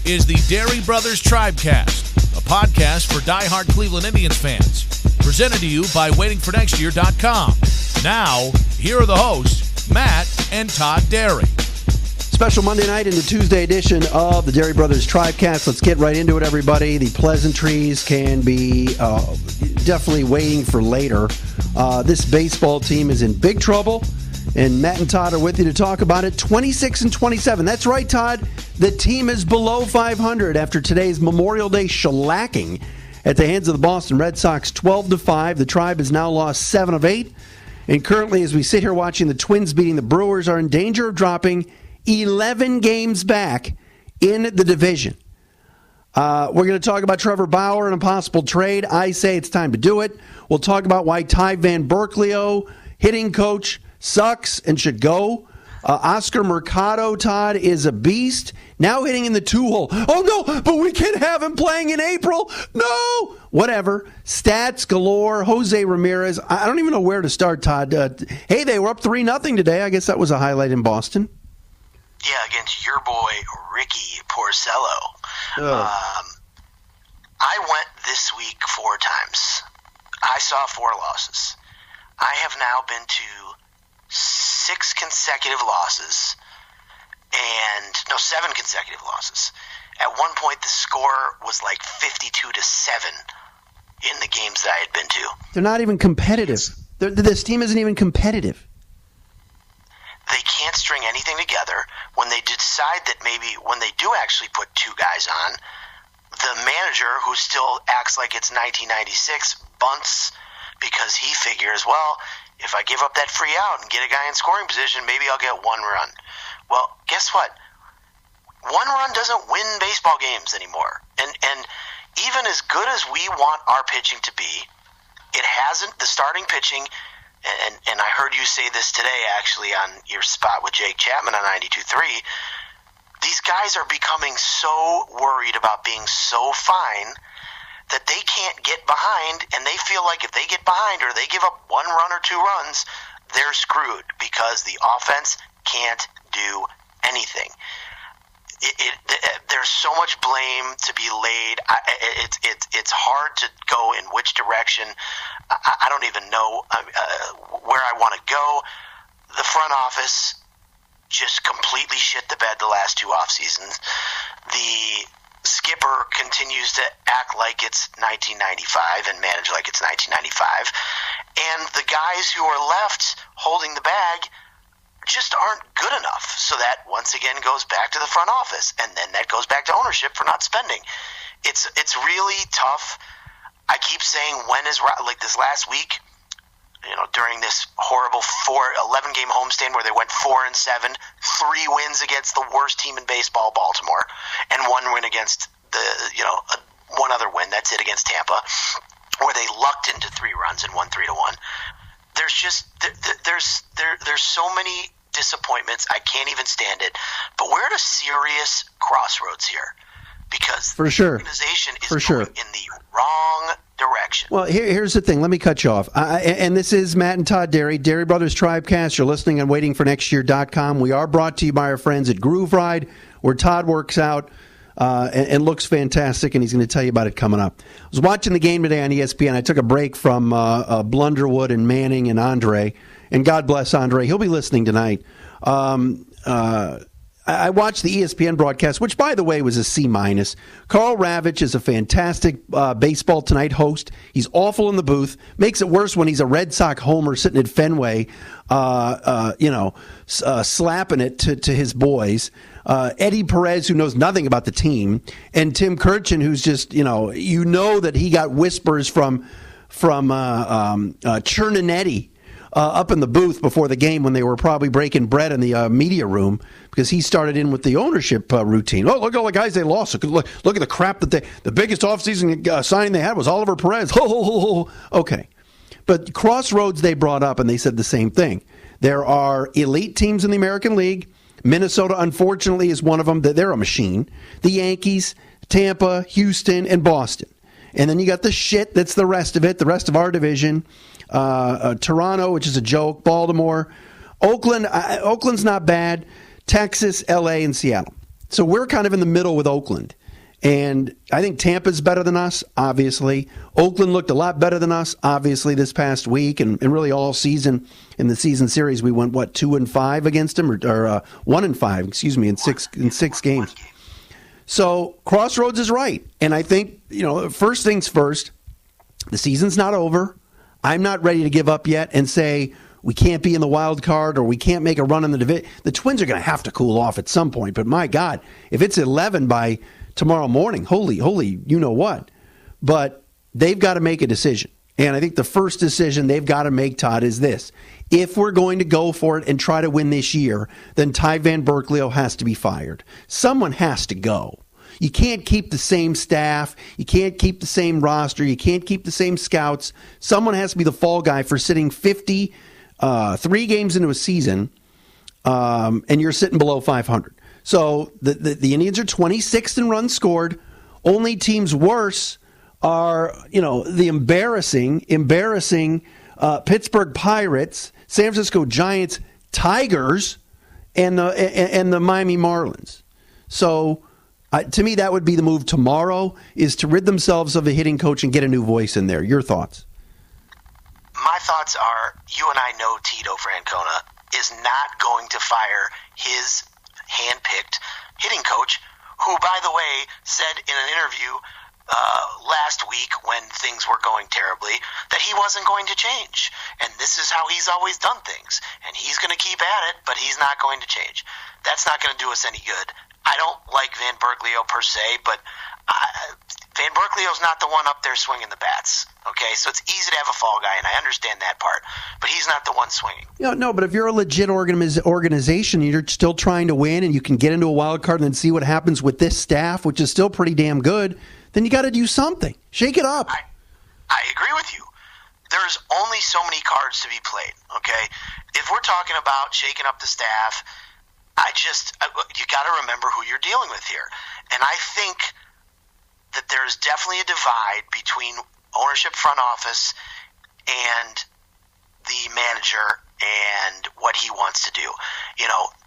is the Dairy Brothers Tribecast, a podcast for diehard Cleveland Indians fans. Presented to you by waitingfornextyear.com. Now, here are the hosts, Matt and Todd Dairy. Special Monday night into Tuesday edition of the Dairy Brothers Tribecast. Let's get right into it, everybody. The pleasantries can be definitely waiting for later. This baseball team is in big trouble, and Matt and Todd are with you to talk about it. 26-27. That's right, Todd. The team is below 500 after today's Memorial Day shellacking at the hands of the Boston Red Sox, 12-5. The Tribe has now lost 7 of 8. And currently, as we sit here watching the Twins beating the Brewers, are in danger of dropping 11 games back in the division. We're going to talk about Trevor Bauer and a possible trade. I say it's time to do it. We'll talk about why Ty Van Berkelio, hitting coach, sucks and should go. Oscar Mercado, Todd, is a beast. Now hitting in the 2-hole. Oh, no, but we can't have him playing in April. No. Whatever. Stats galore. Jose Ramirez. I don't even know where to start, Todd. Hey, they were up 3-0 today. I guess that was a highlight in Boston. Yeah, against your boy, Ricky Porcello. I went this week 4 times. I saw 4 losses. I have now been to 6 consecutive losses, and 7 consecutive losses. At one point, the score was like 52-7 in the games that I had been to. They're not even competitive. This team isn't even competitive. They can't string anything together. When they decide that maybe when they do actually put 2 guys on, the manager, who still acts like it's 1996, bunts because he figures, well, if I give up that free out and get a guy in scoring position, maybe I'll get 1 run. Well, guess what? 1 run doesn't win baseball games anymore. And even as good as we want our pitching to be, it hasn't. The starting pitching, and I heard you say this today actually on your spot with Jake Chapman on 92.3, these guys are becoming so worried about being so fine that they can't get behind, and they feel like if they get behind or they give up 1 run or 2 runs, they're screwed because the offense can't do anything. There's so much blame to be laid. It's hard to go in which direction. I don't even know where I want to go. The front office just completely shit the bed the last 2 off seasons. The skipper continues to act like it's 1995 and manage like it's 1995. And the guys who are left holding the bag just aren't good enough. So that once again goes back to the front office, and then that goes back to ownership for not spending. It's really tough. I keep saying, when is like this last week, during this horrible 11-game homestand where they went 4-7, 3 wins against the worst team in baseball, Baltimore, and 1 win against one other win. That's it, against Tampa, where they lucked into 3 runs and won 3-1. There's just there's so many disappointments. I can't even stand it. But we're at a serious crossroads here because for sure. The organization is going in the wrong direction. Well, here's the thing. Let me cut you off. And this is Matt and Todd Dairy, Dairy Brothers Tribecast. You're listening on waitingfornextyear.com. We are brought to you by our friends at Groove Ride, where Todd works out and looks fantastic, and he's going to tell you about it coming up. I was watching the game today on ESPN. I took a break from Blunderwood and Manning and Andre, and God bless Andre. He'll be listening tonight. I watched the ESPN broadcast, which, by the way, was a C-. Carl Ravitch is a fantastic Baseball Tonight host. He's awful in the booth. Makes it worse when he's a Red Sox homer sitting at Fenway, slapping it to his boys. Eddie Perez, who knows nothing about the team, and Tim Kurchin, who's just, that he got whispers from Cherninetti up in the booth before the game when they were probably breaking bread in the media room, because he started in with the ownership routine. Oh, look at all the guys they lost. Look at the crap that the biggest offseason signing they had was Oliver Perez. Okay. But Crossroads they brought up, and they said the same thing. There are elite teams in the American League. Minnesota, unfortunately, is one of them. They're a machine. The Yankees, Tampa, Houston, and Boston. And then you got the shit that's the rest of it, the rest of our division. Toronto, which is a joke. Baltimore. Oakland. Oakland's not bad. Texas, L.A., and Seattle. So we're kind of in the middle with Oakland. And I think Tampa's better than us, obviously. Oakland looked a lot better than us, obviously, this past week, and really all season. In the season series, we went 2-5 against them, or 1-5, excuse me, in six games. So Crossroads is right, and I think first things first. The season's not over. I'm not ready to give up yet and say we can't be in the wild card or we can't make a run in the division. The Twins are going to have to cool off at some point. But my God, if it's 11 by tomorrow morning, holy, you know what? But they've got to make a decision. And I think the first decision they've got to make, Todd, is this. If we're going to go for it and try to win this year, then Ty Van Berkeley has to be fired. Someone has to go. You can't keep the same staff. You can't keep the same roster. You can't keep the same scouts. Someone has to be the fall guy for sitting 3 games into a season, and you're sitting below 500. So the Indians are 26th in runs scored. Only teams worse are, the embarrassing Pittsburgh Pirates, San Francisco Giants, Tigers, and the Miami Marlins. So to me, that would be the move tomorrow, is to rid themselves of a hitting coach and get a new voice in there. Your thoughts? My thoughts are, you and I know Tito Francona is not going to fire his hand-picked hitting coach, who, by the way, said in an interview last week when things were going terribly that he wasn't going to change. And this is how he's always done things. And he's going to keep at it, but he's not going to change. That's not going to do us any good. I don't like Van Berkeley per se, but Van Berkeley's not the one up there swinging the bats. Okay, so it's easy to have a fall guy, and I understand that part, but he's not the one swinging. No, but if you're a legit organization, you're still trying to win, and you can get into a wild card and then see what happens with this staff, which is still pretty damn good, then you got to do something. Shake it up. I agree with you. There's only so many cards to be played, okay? If we're talking about shaking up the staff, you got to remember who you're dealing with here. And I think that there's definitely a divide between ownership, front office, and the manager and what he wants to do.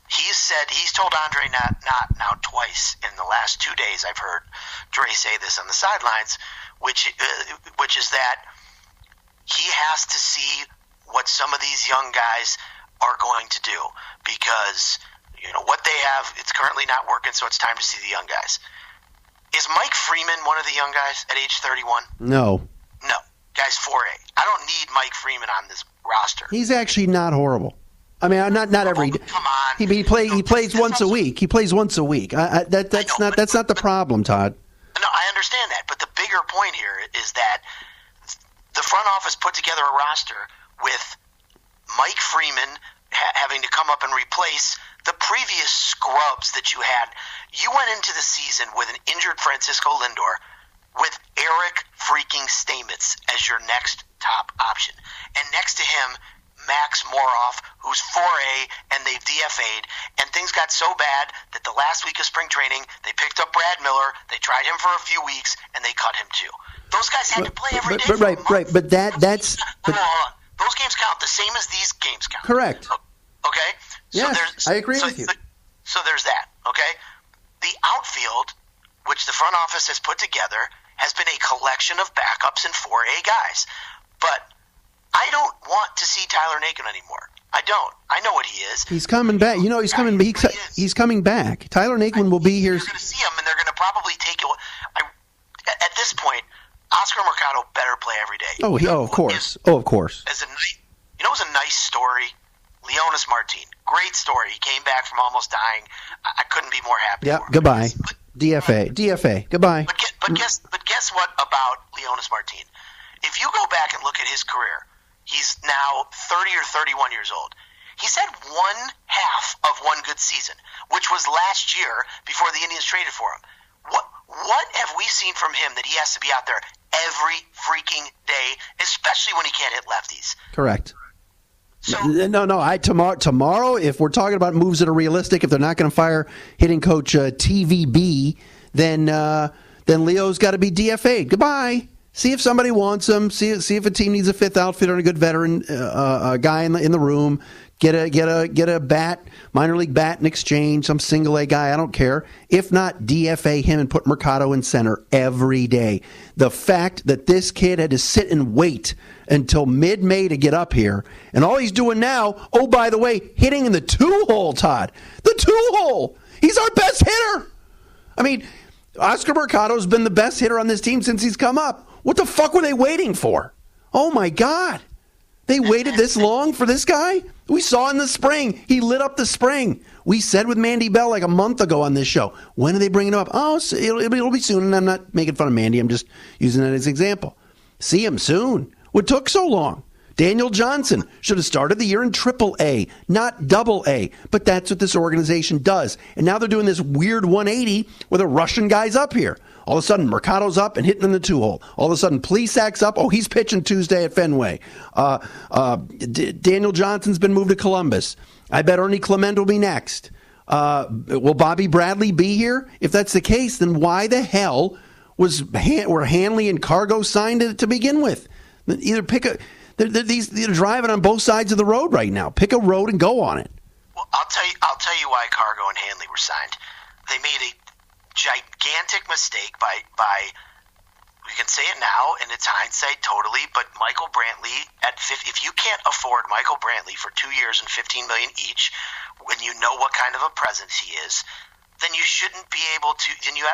He's told Andre not now twice in the last 2 days. I've heard Dre say this on the sidelines, which is that he has to see what some of these young guys are going to do, because what they have, it's currently not working, so it's time to see the young guys. Is Mike Freeman one of the young guys at age 31? No. Guy's 4A. I don't need Mike Freeman on this roster. He's actually not horrible. I mean, not every. Come on. He plays once a week. He plays once a week. That's not the problem, Todd. No, I understand that, but the bigger point here is that the front office put together a roster with Mike Freeman having to come up and replace the previous scrubs that you had. You went into the season with an injured Francisco Lindor, with Eric freaking Stamets as your next top option, and next to him, Max Moroff, who's 4A, and they've DFA'd, and things got so bad that the last week of spring training, they picked up Brad Miller, they tried him for a few weeks, and they cut him too. Those guys had to play every day. Right. But that's... Hold on. Those games count the same as these games count. Correct. Okay? Yes, I agree with you. So there's that, okay? The outfield, which the front office has put together, has been a collection of backups and 4A guys. But I don't want to see Tyler Naquin anymore. I don't. I know what he is. He's coming back. He's coming. He's coming back. Tyler Naquin will be here. You're going to see him, and they're going to probably take it. At this point, Oscar Mercado better play every day. Of course. Of course. It was a nice story. Leonis Martin, great story. He came back from almost dying. I couldn't be more happy. Yeah. Goodbye. DFA. Goodbye. But guess what about Leonis Martin? If you go back and look at his career, he's now 30 or 31 years old. He's had one half of one good season, which was last year before the Indians traded for him. What have we seen from him that he has to be out there every freaking day, especially when he can't hit lefties? Correct. So, tomorrow, if we're talking about moves that are realistic, if they're not going to fire hitting coach TVB, then Leo's got to be DFA'd. Goodbye. See if somebody wants him. See if a team needs a fifth outfitter and a good veteran guy in the room. Get a bat, minor league bat in exchange, some single A guy, I don't care. If not, DFA him and put Mercado in center every day. The fact that this kid had to sit and wait until mid-May to get up here, and all he's doing now, oh, by the way, hitting in the 2-hole, Todd. The 2-hole! He's our best hitter! I mean, Oscar Mercado's been the best hitter on this team since he's come up. What the fuck were they waiting for? Oh, my God. They waited this long for this guy? We saw in the spring. He lit up the spring. We said with Mandy Bell like a month ago on this show, when are they bringing him up? Oh, it'll be soon, and I'm not making fun of Mandy. I'm just using that as an example. See him soon. What took so long? Daniel Johnson should have started the year in Triple-A, not Double-A. But that's what this organization does. And now they're doing this weird 180 where they're rushing guys up here. All of a sudden, Mercado's up and hitting in the 2-hole. All of a sudden, Plesac's up. Oh, he's pitching Tuesday at Fenway. Daniel Johnson's been moved to Columbus. I bet Ernie Clement will be next. Will Bobby Bradley be here? If that's the case, then why the hell were Hanley and Cargo signed to begin with? Either pick a... They're driving on both sides of the road right now. Pick a road and go on it. Well, I'll tell you why Cargo and Hanley were signed. They made a gigantic mistake by we can say it now and it's hindsight totally, but Michael Brantley at 50, if you can't afford Michael Brantley for 2 years and $15 million each, when you know what kind of a presence he is, then you shouldn't be able to. Then you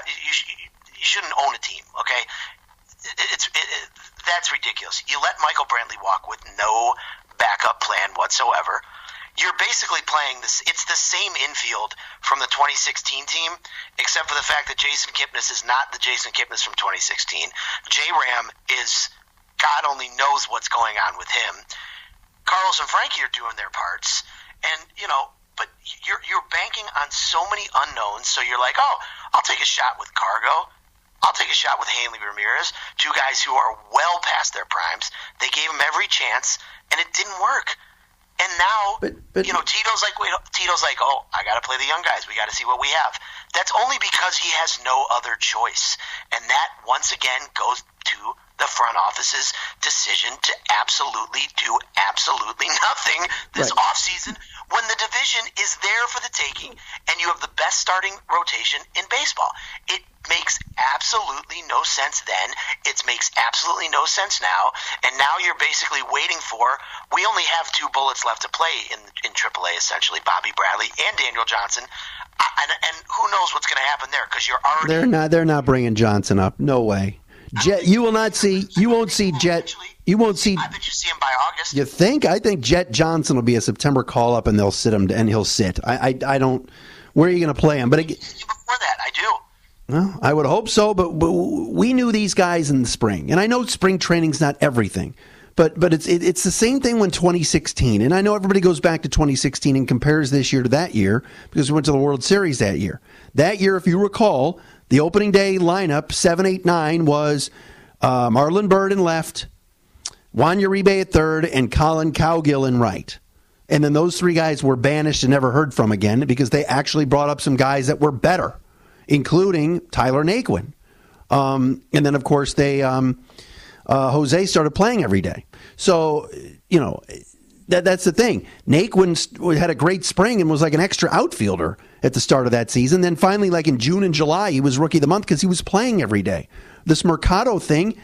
shouldn't own a team. Okay, that's ridiculous. You let Michael Brantley walk with no backup plan whatsoever. You're basically playing this. It's the same infield from the 2016 team, except for the fact that Jason Kipnis is not the Jason Kipnis from 2016. J-Ram is, God only knows what's going on with him. Carlos and Frankie are doing their parts, and but you're banking on so many unknowns. So you're like, oh, I'll take a shot with Cargo. I'll take a shot with Hanley Ramirez, two guys who are well past their primes. They gave him every chance, and it didn't work. And now, Tito's like, oh, I got to play the young guys. We got to see what we have. That's only because he has no other choice. And that, once again, goes to the front office's decision to absolutely do absolutely nothing this offseason when the division is there for the taking and you have the best starting rotation in baseball. It makes absolutely no sense then. It makes absolutely no sense now. And now you're basically waiting for, we only have 2 bullets left to play in AAA, essentially, Bobby Bradley and Daniel Johnson. And who knows what's going to happen there, because you're already... They're not bringing Johnson up. No way. Jet, you won't see Jet. You won't see. I bet you see him by August. You think? I think Jet Johnson will be a September call up, and they'll sit him, and he'll sit. I don't. Where are you going to play him? But before that, I do. Well, I would hope so. But we knew these guys in the spring, and I know spring training's not everything, but it's the same thing when 2016. And I know everybody goes back to 2016 and compares this year to that year because we went to the World Series that year. That year, if you recall, the opening day lineup, 7, 8, 9, was Marlon Byrd in left, Juan Uribe at third, and Colin Cowgill in right. And then those 3 guys were banished and never heard from again because they actually brought up some guys that were better, including Tyler Naquin. And then, of course, they Jose started playing every day. So, that's the thing. Naquin had a great spring and was like an extra outfielder at the start of that season. Then finally, like in June and July, he was Rookie of the Month because he was playing every day. This Mercado thing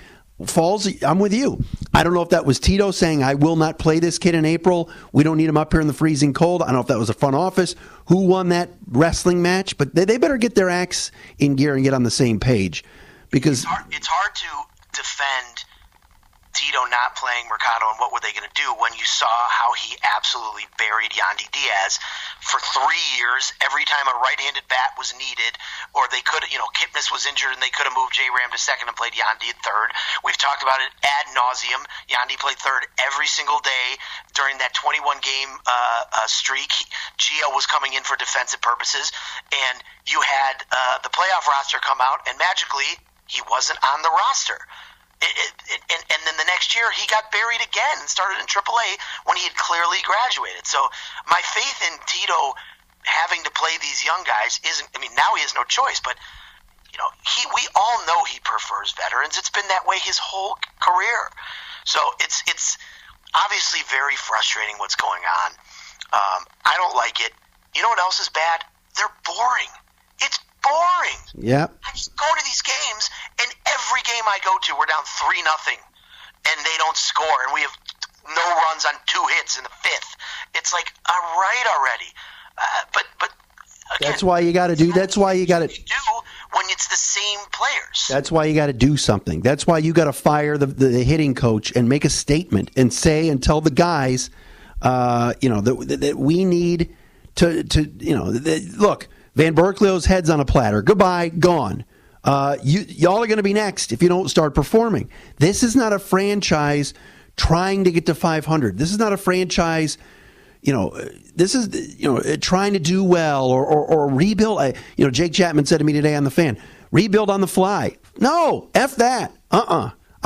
falls, I'm with you. I don't know if that was Tito saying, I will not play this kid in April. We don't need him up here in the freezing cold. I don't know if that was a front office. Who won that wrestling match? But they better get their acts in gear and get on the same page. Because it's hard to defend Tito not playing Mercado, and what were they going to do when you saw how he absolutely buried Yandy Diaz for 3 years every time a right-handed bat was needed, or they could, Kipnis was injured and they could have moved J-Ram to second and played Yandy at third. We've talked about it ad nauseum. Yandy played third every single day during that 21-game streak. Gio was coming in for defensive purposes, and you had the playoff roster come out, and magically he wasn't on the roster. And then the next year he got buried again and started in AAA when he had clearly graduated. So my faith in Tito having to play these young guys isn't. I mean, now he has no choice. But we all know he prefers veterans. It's been that way his whole career. So it's obviously very frustrating what's going on. I don't like it. You know what else is bad? They're boring. It's boring. Yeah. I just go to these games, and every game I go to, we're down 3-0, and they don't score, and we have no runs on 2 hits in the 5th. It's like, all right already. But again, that's why you got to do. That's why you got to do when it's the same players. That's why you got to do something. That's why you got to fire the hitting coach and make a statement and say and tell the guys, that we need to look. Van Berkelow's head's on a platter. Goodbye, gone. Y'all are going to be next if you don't start performing. This is not a franchise trying to get to 500. This is not a franchise. This is trying to do well or rebuild. Jake Chapman said to me today on the Fan, rebuild on the fly. No, F that.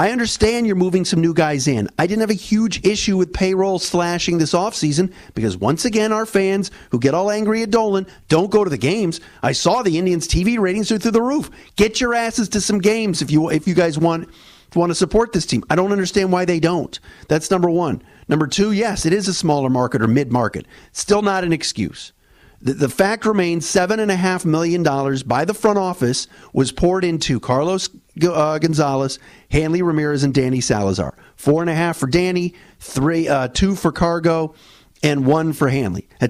I understand you're moving some new guys in. I didn't have a huge issue with payroll slashing this offseason because, once again, our fans who get all angry at Dolan don't go to the games. I saw the Indians' TV ratings are through the roof. Get your asses to some games if you guys want to support this team. I don't understand why they don't. That's number one. Number two, yes, it is a smaller market or mid-market. Still not an excuse. The fact remains $7.5 million by the front office was poured into Carlos Gonzalez, Hanley Ramirez, and Danny Salazar. 4.5 for Danny, 2 for Cargo, and 1 for Hanley. I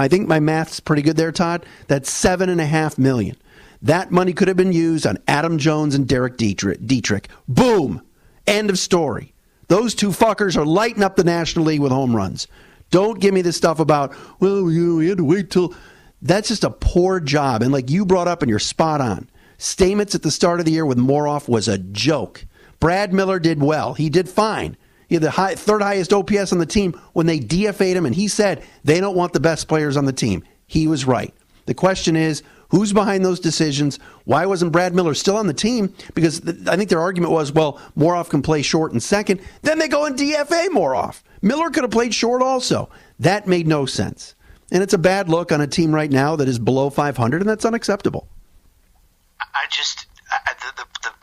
think my math's pretty good there, Todd. That's $7.5 million. That money could have been used on Adam Jones and Derek Dietrich. Boom. End of story. Those two fuckers are lighting up the National League with home runs. Don't give me this stuff about, we had to wait till. That's just a poor job. And like you brought up, and you're spot on. Stamets at the start of the year with Moroff was a joke. Brad Miller did well. He did fine. He had the third highest OPS on the team when they DFA'd him, and he said they don't want the best players on the team. He was right. The question is, who's behind those decisions? Why wasn't Brad Miller still on the team? Because I think their argument was, Moroff can play short and second. Then they go and DFA Moroff. Miller could have played short also. That made no sense. And it's a bad look on a team right now that is below 500, and that's unacceptable.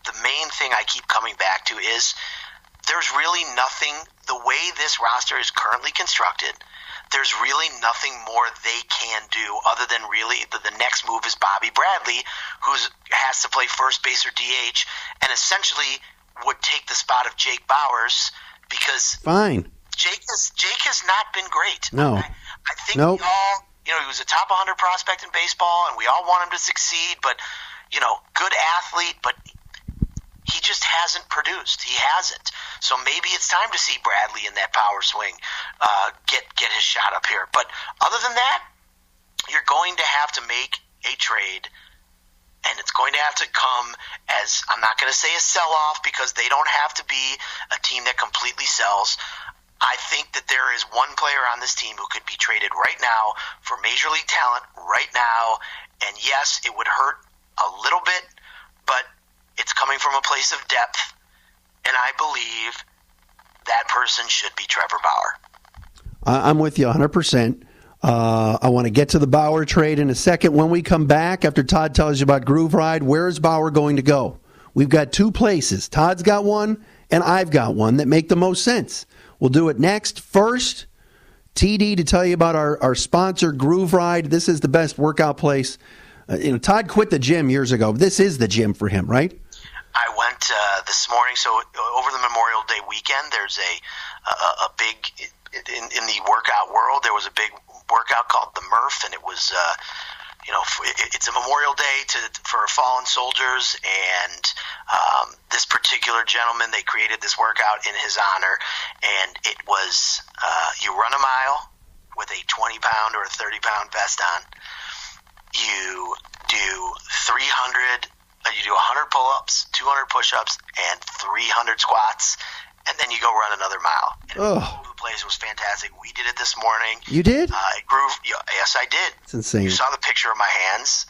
The main thing I keep coming back to is there's really nothing, the way this roster is currently constructed, there's really nothing more they can do other than really the next move is Bobby Bradley, who has to play first base or DH, and essentially would take the spot of Jake Bauers because fine. Jake has not been great. No. I think nope. we all, he was a top 100 prospect in baseball, and we all want him to succeed, but, good athlete, but he just hasn't produced. He hasn't. So maybe it's time to see Bradley in that power swing get his shot up here. But other than that, you're going to have to make a trade, and it's going to have to come as, I'm not going to say a sell-off because they don't have to be a team that completely sells. I think that there is one player on this team who could be traded right now for Major League talent right now, and yes, it would hurt a little bit, but it's coming from a place of depth, and I believe that person should be Trevor Bauer. I'm with you 100%. I want to get to the Bauer trade in a second. When we come back, after Todd tells you about Groove Ride, where is Bauer going to go? We've got 2 places. Todd's got one, and I've got one that make the most sense. We'll do it next. First, TD to tell you about our sponsor, Groove Ride. This is the best workout place. Todd quit the gym years ago. This is the gym for him, right? I went this morning. So over the Memorial Day weekend, there's a big in the workout world. There was a big workout called the Murph, and it was it's a Memorial Day for fallen soldiers, and this particular gentleman, they created this workout in his honor, and it was you run a mile with a 20-pound or a 30-pound vest on. You do 300. You do 100 pull-ups, 200 push-ups, and 300 squats, and then you go run another mile. And all over the place. It was fantastic. We did it this morning. You did? Yes, I did. It's insane. You saw the picture of my hands.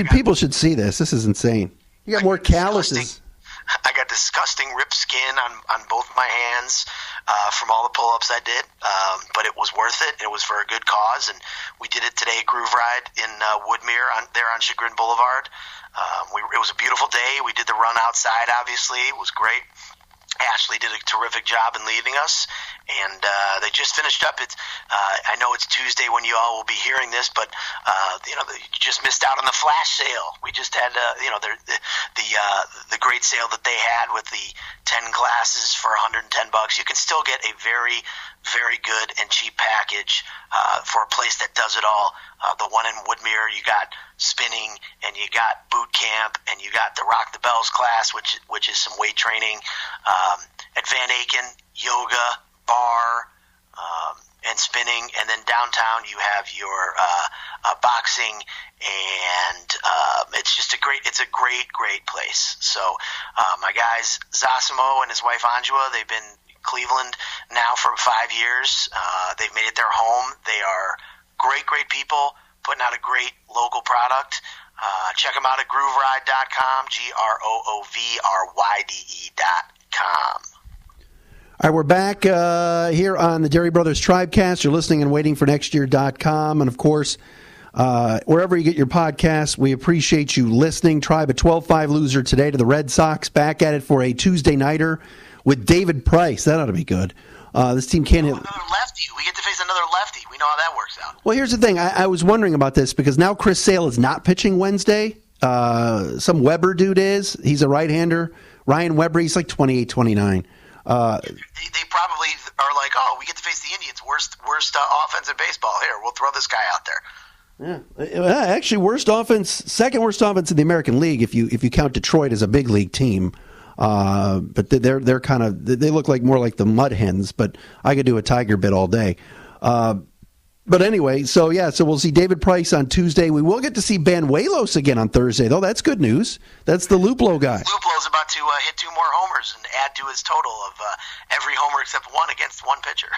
People should see this. This is insane. You got more calluses. I got disgusting ripped skin on both my hands from all the pull-ups I did, but it was worth it. It was for a good cause, and we did it today at Groove Ride in Woodmere there on Chagrin Boulevard. It was a beautiful day. We did the run outside, obviously. It was great. Ashley did a terrific job in leading us, and they just finished up. I know it's Tuesday when you all will be hearing this, but you just missed out on the flash sale. We just had the great sale that they had with the 10 classes for $110. You can still get a very, very good and cheap package for a place that does it all. The one in Woodmere, you got spinning, and you got boot camp, and you got the Rock the Bells class, which is some weight training. At Van Aken, yoga, bar, and spinning, and then downtown you have your boxing, and it's a great place. So my guys Zosimo and his wife Anjua, they've been in Cleveland now for 5 years. They've made it their home. They are great people, putting out a great local product. Check them out at grooveride.com, groovride.com. All right, we're back here on the Dairy Brothers Tribecast. You're listening and waiting for nextyear.com. And, of course, wherever you get your podcasts, we appreciate you listening. Tribe a 12-5 loser today to the Red Sox. Back at it for a Tuesday nighter with David Price. That ought to be good. This team can't hit. Another lefty. We get to face another lefty. We know how that works out. Well, here's the thing. I was wondering about this because now Chris Sale is not pitching Wednesday. Some Weber dude is. He's a right-hander. Ryan Weber, he's like 28, 29. They probably are like, oh, we get to face the Indians, worst offense in baseball. Here, we'll throw this guy out there. Yeah, actually, second worst offense in the American League if you count Detroit as a big league team. But they're kind of, they look like more like the Mud Hens. But I could do a Tiger bit all day. But anyway, so we'll see David Price on Tuesday. We will get to see Banuelos again on Thursday, though. That's good news. That's the Luplo guy. Luplo's about to hit 2 more homers and add to his total of every homer except one against one pitcher.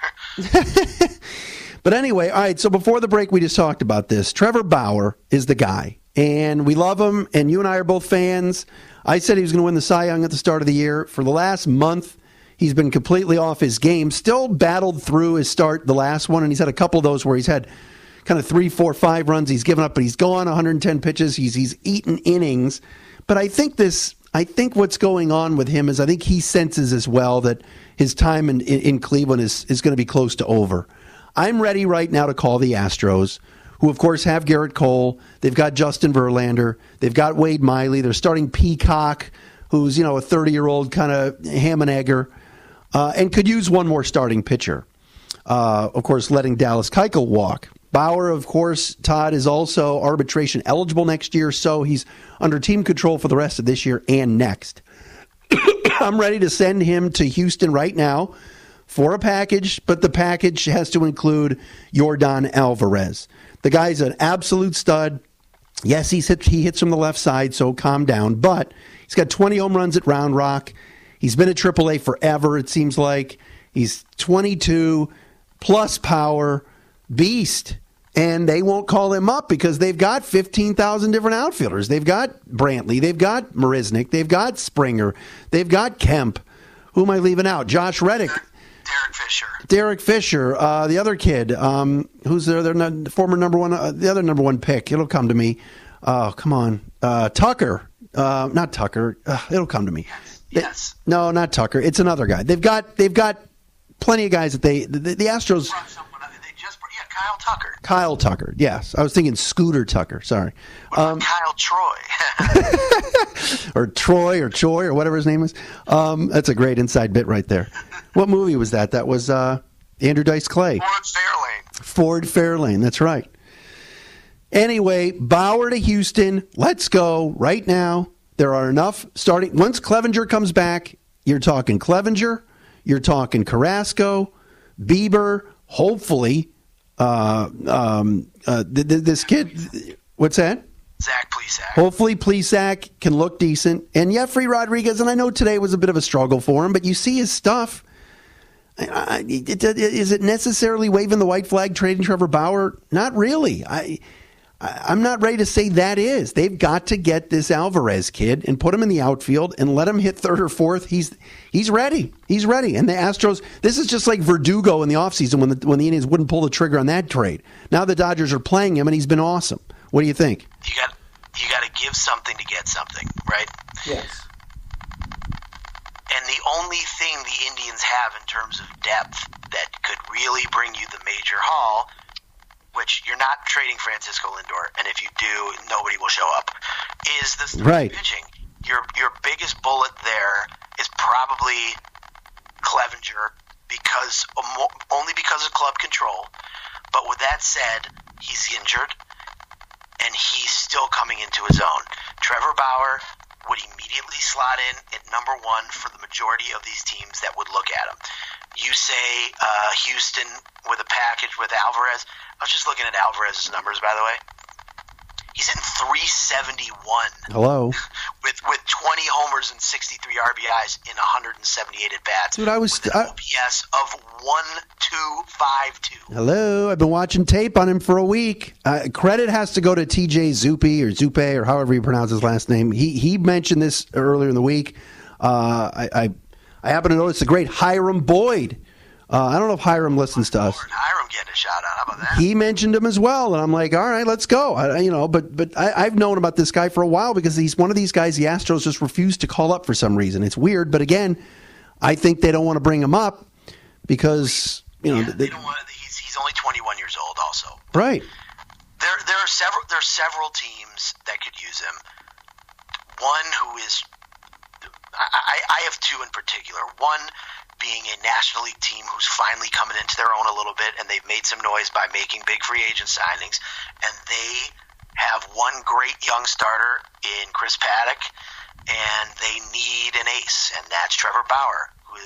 But anyway, all right, so before the break, we just talked about this. Trevor Bauer is the guy, and we love him, and you and I are both fans. I said he was going to win the Cy Young at the start of the year. For the last month, he's been completely off his game, still battled through his start, the last one, and he's had a couple of those where he's had kind of 3, 4, 5 runs he's given up, but he's gone 110 pitches. He's eaten innings. But I think what's going on with him is I think he senses as well that his time in Cleveland is going to be close to over. I'm ready right now to call the Astros, who, of course, have Garrett Cole. They've got Justin Verlander. They've got Wade Miley. They're starting Peacock, who's, a 30-year-old kind of ham and egger, and could use one more starting pitcher. Of course, letting Dallas Keuchel walk. Bauer, of course, Todd, is also arbitration eligible next year, so he's under team control for the rest of this year and next. I'm ready to send him to Houston right now for a package, but the package has to include Yordan Alvarez. The guy's an absolute stud. Yes, he hits from the left side, so calm down. But he's got 20 home runs at Round Rock. He's been at AAA forever, it seems like. He's 22, plus power, beast. And they won't call him up because they've got 15,000 different outfielders. They've got Brantley. They've got Marisnik. They've got Springer. They've got Kemp. Who am I leaving out? Josh Reddick. Derek Fisher, the other kid, who's their former number one, the other number one pick. It'll come to me. Oh, come on, Tucker, not Tucker. It'll come to me. Yes. No, not Tucker. It's another guy. They've got plenty of guys that the Astros. Kyle Tucker. Yes, I was thinking Scooter Tucker. Sorry. Kyle Troy. Or Troy or Choi or whatever his name is. That's a great inside bit right there. What movie was that? That was Andrew Dice Clay. Ford Fairlane. That's right. Anyway, Bauer to Houston. Let's go right now. There are enough starting. Once Clevenger comes back, you're talking Clevenger. You're talking Carrasco, Bieber, hopefully. This kid, what's that? Zach Plesac. Hopefully Plesac can look decent. And Jeffrey Rodriguez, and I know today was a bit of a struggle for him, but you see his stuff. Is it necessarily waving the white flag trading Trevor Bauer? Not really. I'm not ready to say that is. They've got to get this Alvarez kid and put him in the outfield and let him hit third or fourth. He's ready. He's ready. And the Astros, this is just like Verdugo in the offseason when the Indians wouldn't pull the trigger on that trade. Now the Dodgers are playing him, and he's been awesome. What do you think? You got to give something to get something, right? Yes. And the only thing the Indians have in terms of depth that could really bring you the major haul, which you're not trading Francisco Lindor, and if you do, nobody will show up, is the starting pitching. Your biggest bullet there is probably Clevenger, only because of club control. But with that said, he's injured, and he's still coming into his own. Trevor Bauer would immediately slot in at number one for the majority of these teams that would look at him. You say Houston with a package with Alvarez. I was just looking at Alvarez's numbers, by the way. He's hitting 371. Hello. With 20 homers and 63 RBIs in 178 at-bats. Dude, with an OPS of 1.252. Hello. I've been watching tape on him for a week. Credit has to go to TJ Zuppe or however you pronounce his last name. He mentioned this earlier in the week. I happen to notice the great Hiram Boyd. I don't know if Hiram listens to us. Hiram getting a shout out. How about that? He mentioned him as well, and I'm like, all right, let's go. But I've known about this guy for a while because he's one of these guys the Astros just refuse to call up for some reason. It's weird, but again, I think they don't want to bring him up because they don't want. He's only 21 years old, also. Right. There are several teams that could use him. One who is, I have two in particular. One being a National League team who's finally coming into their own a little bit, and they've made some noise by making big free agent signings, and they have one great young starter in Chris Paddock, and they need an ace, and that's Trevor Bauer, who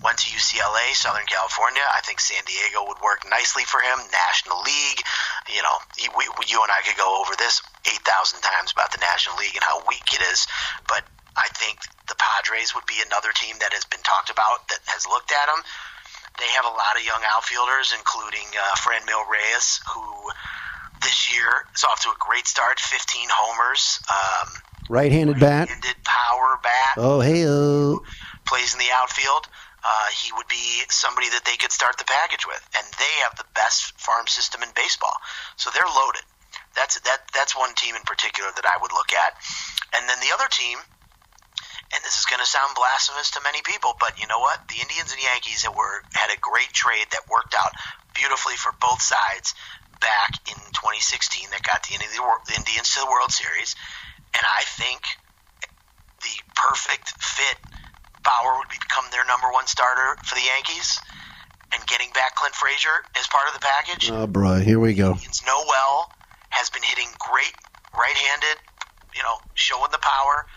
went to UCLA, Southern California. I think San Diego would work nicely for him. National League, you and I could go over this 8,000 times about the National League and how weak it is, but I think the Padres would be another team that has been talked about that has looked at him. They have a lot of young outfielders, including Franmil Reyes, who this year is off to a great start, 15 homers. Right-handed bat. Right-handed power bat. Oh, hey-oh. Plays in the outfield. He would be somebody that they could start the package with, and they have the best farm system in baseball. So they're loaded. That's one team in particular that I would look at. And then the other team, and this is going to sound blasphemous to many people, but you know what? The Indians and Yankees had a great trade that worked out beautifully for both sides back in 2016 that got the Indians to the World Series. And I think the perfect fit, Bauer would become their number one starter for the Yankees, and getting back Clint Frazier as part of the package. Oh, bro, here we go. Noel has been hitting great right-handed, showing the power.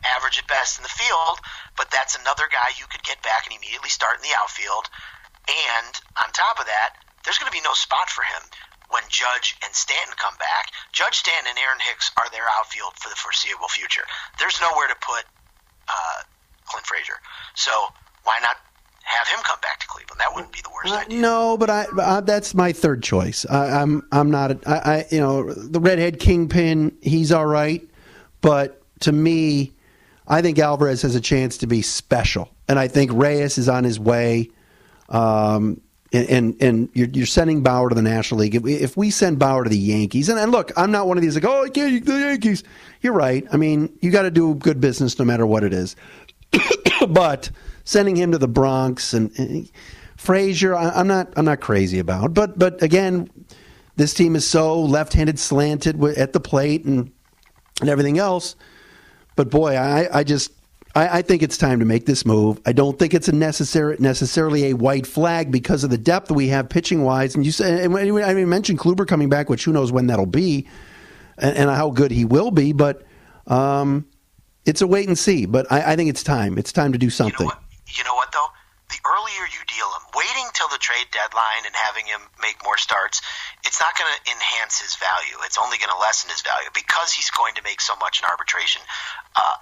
Average at best in the field, but that's another guy you could get back and immediately start in the outfield. And on top of that, there's going to be no spot for him when Judge and Stanton come back. Judge, Stanton, and Aaron Hicks are their outfield for the foreseeable future. There's nowhere to put Clint Frazier. So why not have him come back to Cleveland? That wouldn't be the worst idea. No, but that's my third choice. I'm not the redhead kingpin. He's all right, but to me, I think Alvarez has a chance to be special, and I think Reyes is on his way. And you're sending Bauer to the National League. If we send Bauer to the Yankees, and look, I'm not one of these like, oh, I can't the Yankees. You're right. I mean, you got to do good business no matter what it is. But sending him to the Bronx and Frazier, I'm not crazy about. But again, this team is so left-handed slanted at the plate and everything else. But boy, I think it's time to make this move. I don't think it's necessarily a white flag because of the depth we have pitching wise. And I mentioned Kluber coming back, which who knows when that'll be, and how good he will be. But it's a wait and see. But I think it's time. It's time to do something. You know what though? The earlier you deal him, waiting till the trade deadline and having him make more starts, it's not going to enhance his value. It's only going to lessen his value because he's going to make so much in arbitration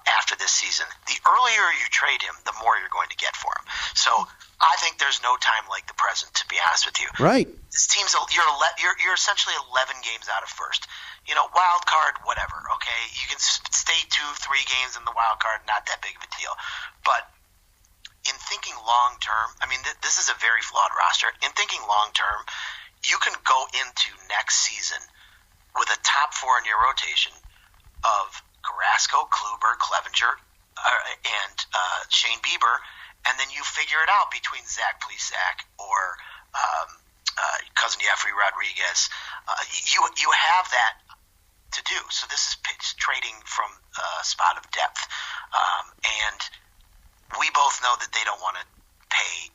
after this season. The earlier you trade him, the more you're going to get for him. So I think there's no time like the present, to be honest with you. Right. This team's you're essentially 11 games out of first. Wild card, whatever. Okay, you can stay 2-3 games in the wild card, not that big of a deal. But in thinking long term, I mean, this is a very flawed roster. In thinking long term, you can go into next season with a top four in your rotation of Carrasco, Kluber, Clevenger, and Shane Bieber, and then you figure it out between Zach Plesac or cousin Jeffrey Rodriguez. You have that to do. So this is trading from a spot of depth, and we both know that they don't want to pay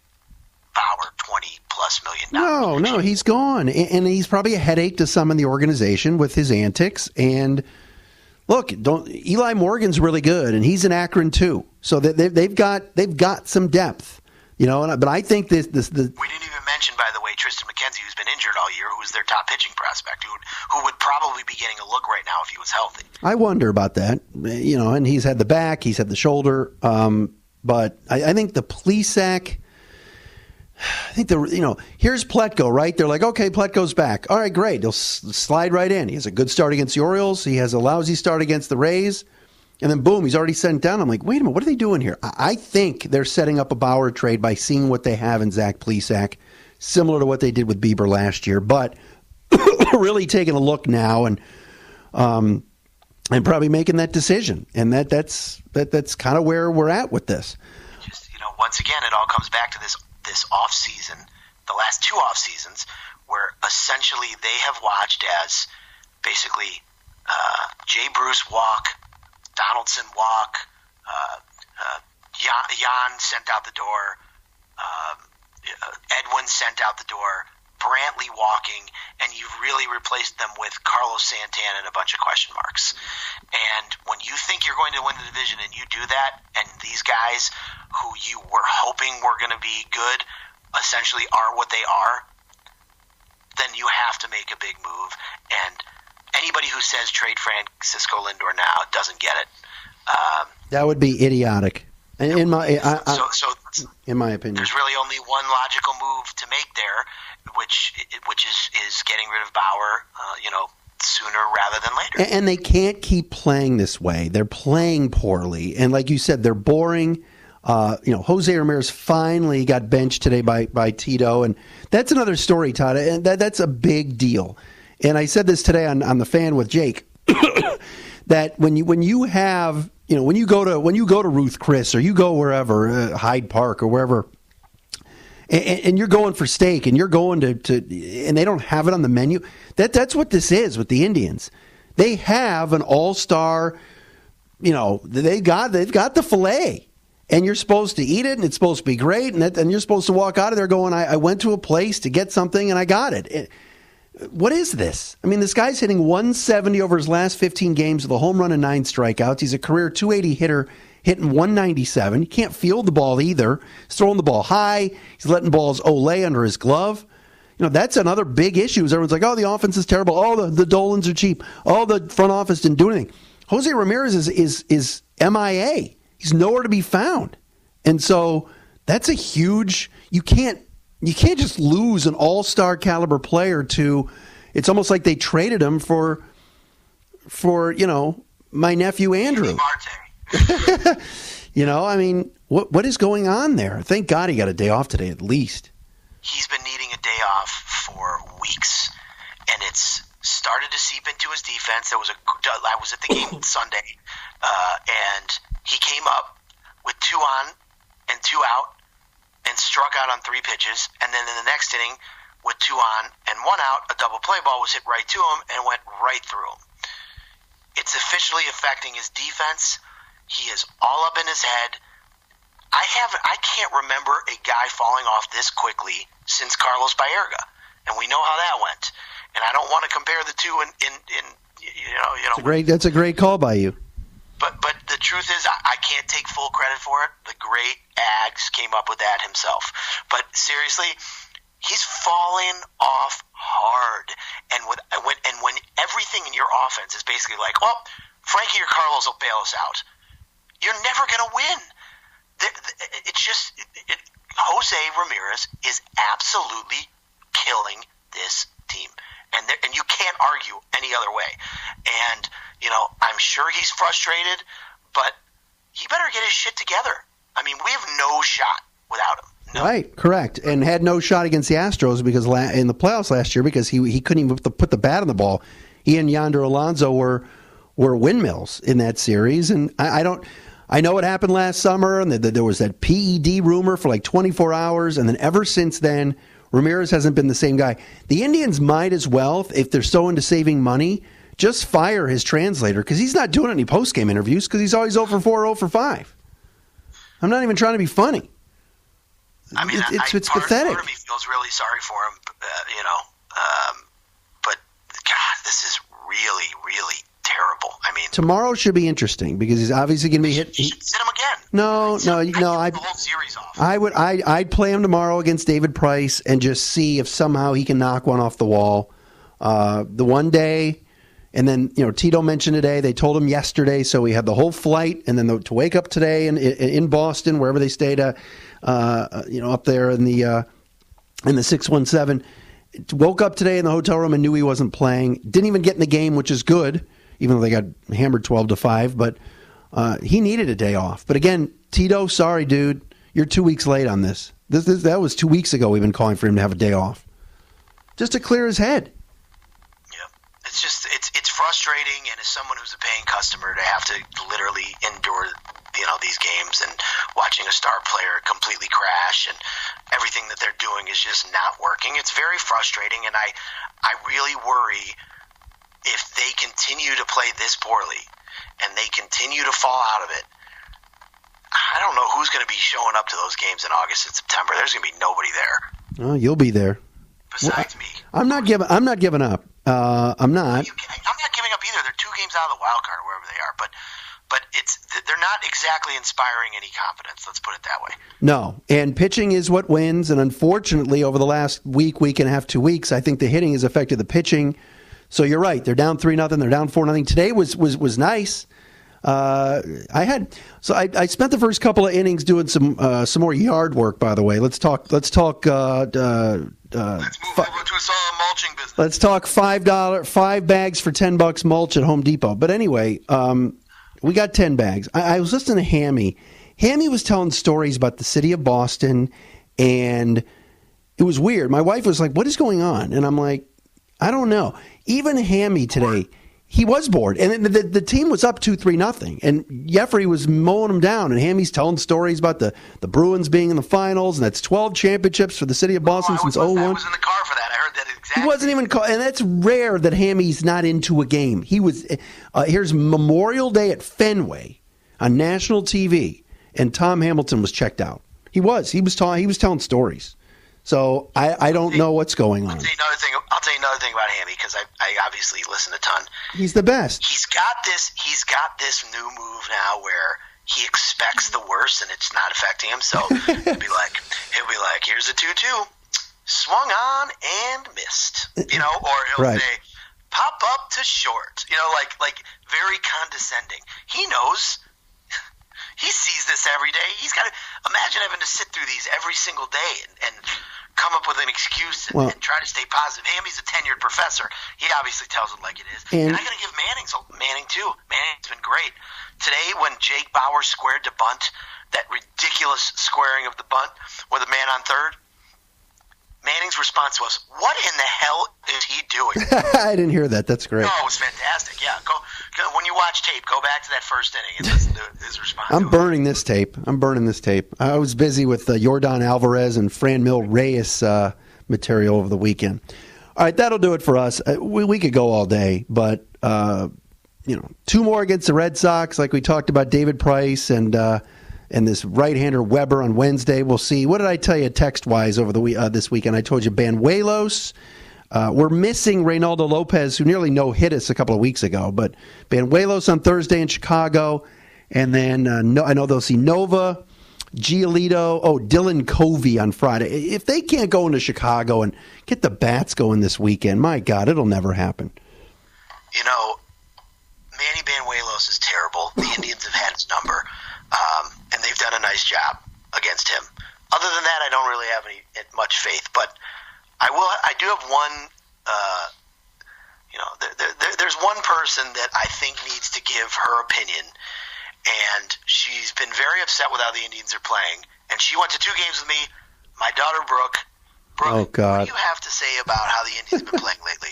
Bauer $20+ million. No, he's gone, and he's probably a headache to some in the organization with his antics. And look, Eli Morgan's really good, and he's in Akron too, so they've got some depth, But I think this. We didn't even mention, by the way, Tristan McKenzie, who's been injured all year, who's their top pitching prospect, who would probably be getting a look right now if he was healthy. I wonder about that, and he's had the back, he's had the shoulder, but I think the Plesac. I think here's Plesko, right? They're like, okay, Pletko's back. All right, great. He'll slide right in. He has a good start against the Orioles. He has a lousy start against the Rays. And then, boom, he's already sent down. I'm like, wait a minute, what are they doing here? I think they're setting up a Bauer trade by seeing what they have in Zach Plesac, similar to what they did with Bieber last year. But really taking a look now and probably making that decision. And that's kind of where we're at with this. Just, once again, it all comes back to this off season, the last two off seasons, where essentially they have watched as basically Jay Bruce walk, Donaldson walk, Jan sent out the door, Edwin sent out the door, Brantley walking, and you've really replaced them with Carlos Santana and a bunch of question marks. And when you think you're going to win the division and you do that, and these guys who you were hoping were going to be good essentially are what they are, then you have to make a big move. And anybody who says trade Francisco Lindor now doesn't get it. That would be idiotic. In my opinion, there's really only one logical move to make there, which is getting rid of Bauer, sooner rather than later. And they can't keep playing this way. They're playing poorly, and like you said, they're boring. Jose Ramirez finally got benched today by Tito, and that's another story, Todd. And that's a big deal. And I said this today on the Fan with Jake that when you go to Ruth Chris or you go wherever, Hyde Park or wherever, and you're going for steak and you're going to and they don't have it on the menu. That's what this is with the Indians. They have an all-star, they've got the filet. And you're supposed to eat it, and it's supposed to be great, and you're supposed to walk out of there going, I went to a place to get something, and I got it. What is this? I mean, this guy's hitting 170 over his last 15 games with a home run and 9 strikeouts. He's a career 280 hitter, hitting 197. He can't field the ball either. He's throwing the ball high. He's letting balls olay under his glove. That's another big issue. Everyone's like, oh, the offense is terrible. Oh, the Dolans are cheap. Oh, the front office didn't do anything. Jose Ramirez is MIA. He's nowhere to be found. And so that's a huge – you can't just lose an all-star caliber player to – it's almost like they traded him for my nephew Andrew. I mean, what is going on there? Thank God he got a day off today at least. He's been needing a day off for weeks, and it's started to seep into his defense. I was at the game Sunday, and he came up with 2 on and 2 out and struck out on 3 pitches. And then in the next inning, with 2 on and 1 out, a double play ball was hit right to him and went right through him. It's officially affecting his defense. He is all up in his head. I can't remember a guy falling off this quickly since Carlos Baerga, and we know how that went. And I don't want to compare the two That's a great call by you. But the truth is, I can't take full credit for it. The great Ags came up with that himself. But seriously, he's fallen off hard. And when everything in your offense is basically like, well, Frankie or Carlos will bail us out, you're never going to win. Jose Ramirez is absolutely killing this team. And you can't argue any other way. And, I'm sure he's frustrated, but he better get his shit together. I mean, we have no shot without him. No. Right, correct. And had no shot against the Astros because in the playoffs last year because he couldn't even put the bat on the ball. He and Yonder Alonso were windmills in that series. And I know it happened last summer, and there was that PED rumor for like 24 hours, and then ever since then, Ramirez hasn't been the same guy. The Indians might as well, if they're so into saving money, just fire his translator, because he's not doing any post-game interviews because he's always 0 for 4, 0 for 5. I'm not even trying to be funny. I mean, it's pathetic. Part of me feels really sorry for him, but God, this is really, really terrible. I mean, tomorrow should be interesting because he's obviously going to be hit. You should sit him again. No. The whole series off. I'd play him tomorrow against David Price and just see if somehow he can knock one off the wall. The one day, and then Tito mentioned today. They told him yesterday, so we had the whole flight, and then to wake up today in Boston, wherever they stayed, up there in the 617. Woke up today in the hotel room and knew he wasn't playing. Didn't even get in the game, which is good, even though they got hammered 12-5. But he needed a day off. But again, Tito, sorry, dude, you're 2 weeks late on this. That was 2 weeks ago. We've been calling for him to have a day off, just to clear his head. Yeah, it's frustrating, and as someone who's a paying customer, to have to literally endure these games and watching a star player completely crash and everything that they're doing is just not working. It's very frustrating, and I really worry if they continue to play this poorly and they continue to fall out of it. I don't know who's going to be showing up to those games in August and September. There's going to be nobody there. Oh, you'll be there. Besides me. I'm not giving up. I'm not. I'm not giving up either. They're 2 games out of the wild card, wherever they are, but they're not exactly inspiring any confidence. Let's put it that way. No, and pitching is what wins. And unfortunately, over the last week and a half, 2 weeks, I think the hitting has affected the pitching. So you're right. They're down 3-0. They're down 4-0. Today was nice. I spent the first couple of innings doing some more yard work. By the way, let's talk. Let's move over to some mulching business. Let's talk $5 bags for $10 mulch at Home Depot. But anyway, we got 10 bags. I was listening to Hammy. Hammy was telling stories about the city of Boston, and it was weird. My wife was like, "What is going on?" And I'm like, "I don't know." Even Hammy today, he was bored, and the team was up 2-3-0, and Jeffrey was mowing them down, and Hammy's telling stories about the Bruins being in the finals, and that's 12 championships for the city of Boston since 2001. I was in the car for that. I heard that exactly. He wasn't even and that's rare that Hammy's not into a game. He was. Here's Memorial Day at Fenway on national TV, and Tom Hamilton was checked out. He was telling stories. So I don't know what's going on. I'll tell you another thing about Hammy, because I obviously listen a ton. He's the best. He's got this new move now where he expects the worst and it's not affecting him. So he'll be like, here's a 2-2, swung on and missed. Or he'll say, pop up to short. Like very condescending. He knows. He sees this every day. He's got to imagine having to sit through these every single day and come up with an excuse and try to stay positive. Hammy's a tenured professor. He obviously tells it like it is. And I got to give Manning too. Manning's been great. Today when Jake Bauer squared to bunt, that ridiculous squaring of the bunt with a man on third, Manning's response was, "What in the hell is he doing?" I didn't hear that. That's great. Oh, it was fantastic. Yeah, go when you watch tape, go back to that first inning and listen to his response. I'm burning this tape. I was busy with Yordan Alvarez and Franmil Reyes material over the weekend. All right, that'll do it for us. We could go all day, but 2 more against the Red Sox, like we talked about, David Price and this right-hander Weber on Wednesday. We'll see. What did I tell you text-wise over this weekend? I told you Banuelos. We're missing Reynaldo Lopez, who nearly no-hit us a couple of weeks ago. But Banuelos on Thursday in Chicago. And then I know they'll see Nova, Giolito, Dylan Covey on Friday. If they can't go into Chicago and get the bats going this weekend, my God, it'll never happen. Manny Banuelos is terrible. The Indians have had his number. And they've done a nice job against him. Other than that, I don't really have much faith. But I do have one. There's one person that I think needs to give her opinion, and she's been very upset with how the Indians are playing. And she went to 2 games with me. My daughter Brooke. Oh God! What do you have to say about how the Indians have been playing lately?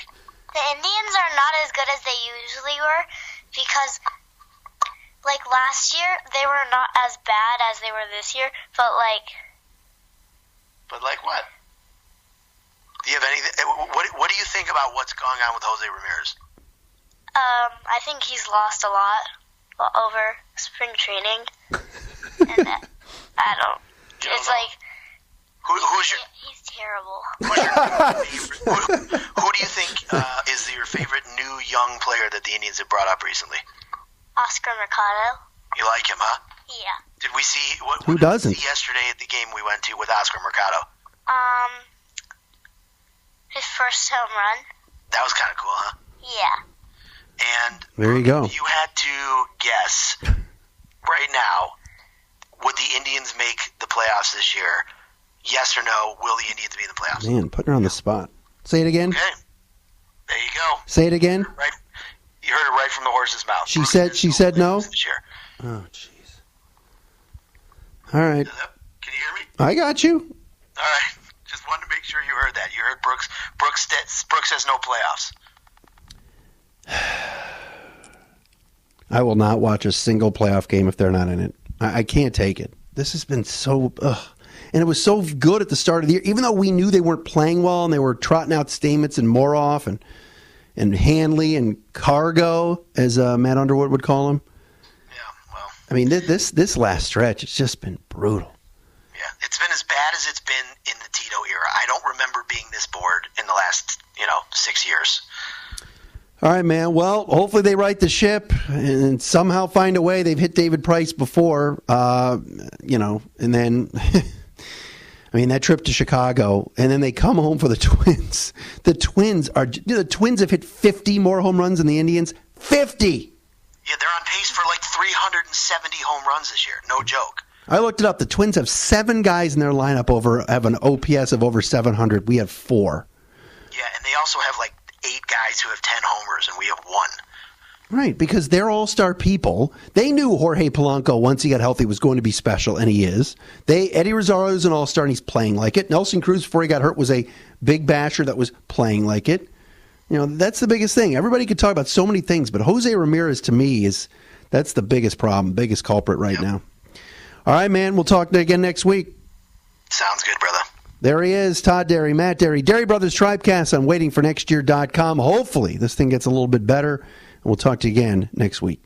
The Indians are not as good as they usually were because like last year, they were not as bad as they were this year, but like... But like what? Do you have anything? What do you think about what's going on with Jose Ramirez? I think he's lost a lot over spring training. And I don't... It's like... He's terrible. Who do you think is your favorite new young player that the Indians have brought up recently? Oscar Mercado. You like him, huh? Yeah. Did we see Who doesn't? Did we see yesterday at the game we went to with Oscar Mercado? His first home run. That was kind of cool, huh? Yeah. And there you go. You had to guess right now, would the Indians make the playoffs this year? Yes or no, will the Indians be in the playoffs? Man, putting her on the spot. Say it again. Okay. There you go. Say it again. Right. You heard it right from the horse's mouth. She said no? This year. Oh, jeez. All right. Can you hear me? I got you. All right. Just wanted to make sure you heard that. You heard Brooks. Brooks says no playoffs. I will not watch a single playoff game if they're not in it. I can't take it. This has been so... And it was so good at the start of the year, even though we knew they weren't playing well and they were trotting out Stamets and Moroff and Hanley and Cargo, as Matt Underwood would call him. Yeah, well... I mean, this last stretch, it's just been brutal. Yeah, it's been as bad as it's been in the Tito era. I don't remember being this bored in the last, 6 years. All right, man. Well, hopefully they right the ship and somehow find a way. They've hit David Price before, and then, I mean, that trip to Chicago, and then they come home for the Twins. The Twins have hit 50 more home runs than the Indians. 50! Yeah, they're on pace for like 370 home runs this year. No joke. I looked it up. The Twins have 7 guys in their lineup have an OPS of over 700. We have 4. Yeah, and they also have like 8 guys who have 10 homers, and we have 1. Right, because they're all-star people. They knew Jorge Polanco, once he got healthy, was going to be special, and he is. Eddie Rosario is an all-star, and he's playing like it. Nelson Cruz, before he got hurt, was a big basher that was playing like it. That's the biggest thing. Everybody could talk about so many things, but Jose Ramirez, to me, that's the biggest problem, biggest culprit right now. All right, man, we'll talk again next week. Sounds good, brother. There he is, Todd Derry, Matt Derry, Derry Brothers Tribecast on waitingfornextyear.com. Hopefully this thing gets a little bit better, and we'll talk to you again next week.